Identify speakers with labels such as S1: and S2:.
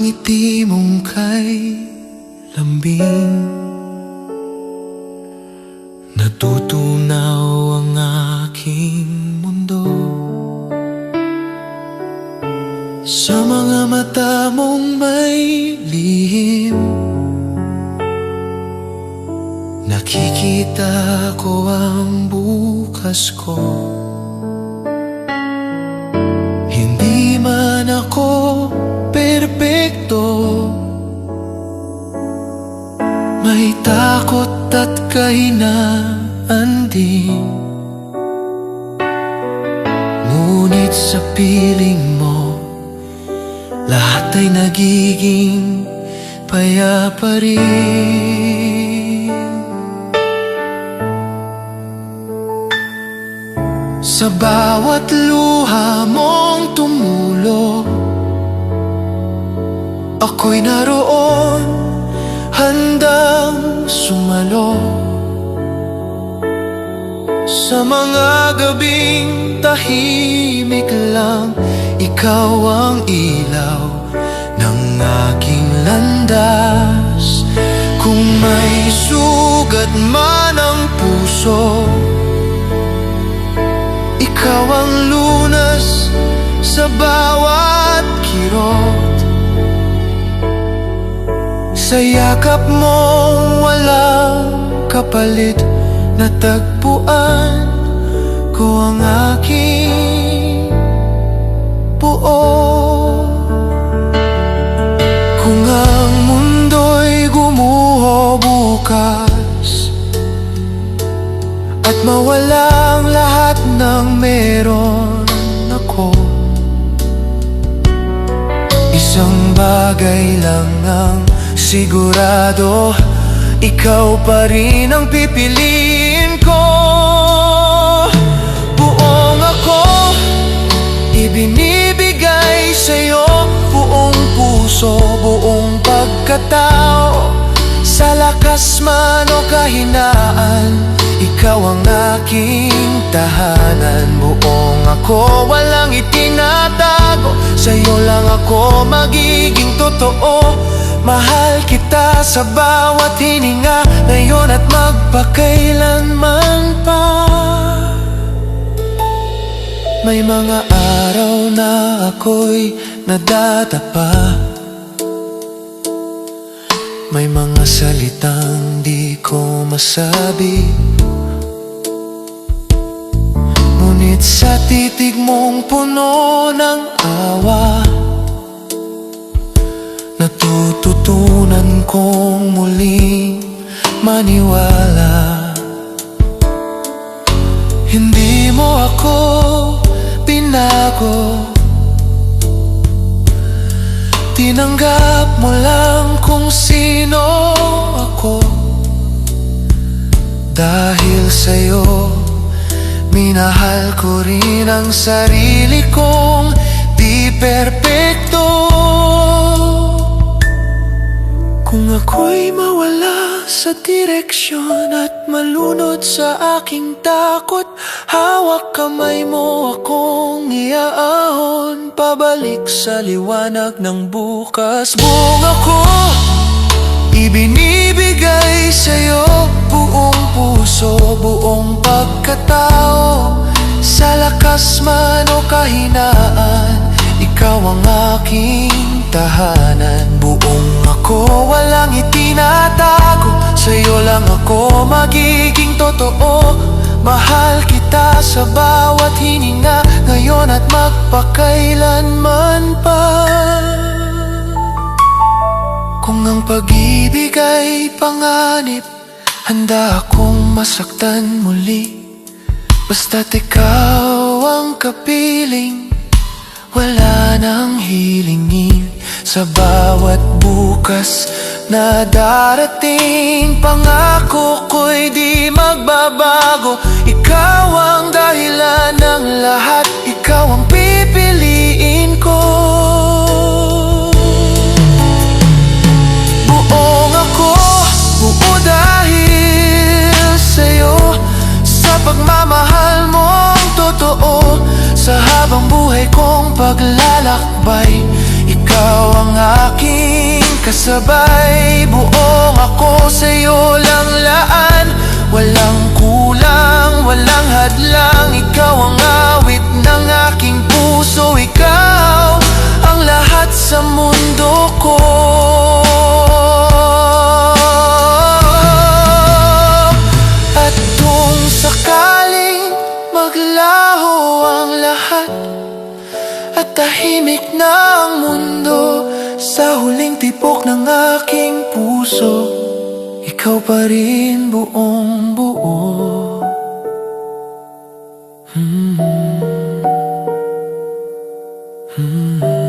S1: ngiti mong kay lambing, natutunaw ang aking mundo. Sa mga mata mong may lihim, nakikita ko ang bukas ko. Hindi man ako perpekto, may takot at kahinaan din. Ngunit sa piling mo, lahat ay nagiging payapa rin. Sa bawat luha mong tumulo, ako'y naroon, handang sumalo. Sa mga gabing tahimik lang, ikaw ang ilaw ng aking landas. Kung may sugat man ang puso, ikaw ang lunas sa bawat kirot. Sa yakap mong walang kapalit, natagpuan ko ang aking buo. Kung ang mundo'y gumuho bukas at mawalang lahat ng meron ako, isang bagay lang ang sigurado, ikaw pa rin ang pipiliin ko. Buong ako, ibinibigay sa'yo, buong puso, buong pagkatao. Sa lakas man o kahinaan, ikaw ang aking tahanan. Buong ako, walang itinatago, sa'yo lang ako magiging totoo. Mahal kita sa bawat hininga, ngayon at magpakailanman pa. May mga araw na ako'y nadadapa, may mga salitang di ko masabi, ngunit sa titig mong puno ng awa, natututunan kong muling maniwala. Hindi mo ako binago, tinanggap mo lang kung sino ako. Dahil sa'yo, minahal ko rin ang sarili kong di perpekto. Kung ako'y mawala sa direksyon at malunod sa aking takot, hawak kamay mo akong iaahon pabalik sa liwanag ng bukas. Buong ako, ibinibigay sa'yo, buong puso, buong pagkatao. Sa lakas man o kahinaan, ikaw ang aking tahanan. Buong ako, walang itinatago, sa'yo lang ako magiging totoo. Mahal kita sa bawat hininga, ngayon at magpakailanman pa. Kung ang pag-ibig ay panganib, handa akong masaktan muli. Basta't ikaw ang kapiling, wala nang hilingin. Sa bawat bukas na darating, pangako ko'y di magbabago. Ikaw ang dahilan ng lahat, ikaw ang pipiliin ko. Buong ako, buo dahil sa'yo, sa pagmamahal mong totoo. Sa habang buhay kong paglalakbay, ikaw ang aking kasabay, buong ako sa'yo lang laan. Walang kulang, walang hadlang, ikaw ang awit ng aking puso. Ikaw ang lahat sa mundo ko. At kung sakaling maglaho ang lahat at tahimik na ang mundo, sa huling tibok ng aking puso, ikaw pa rin buong buo. Hmm.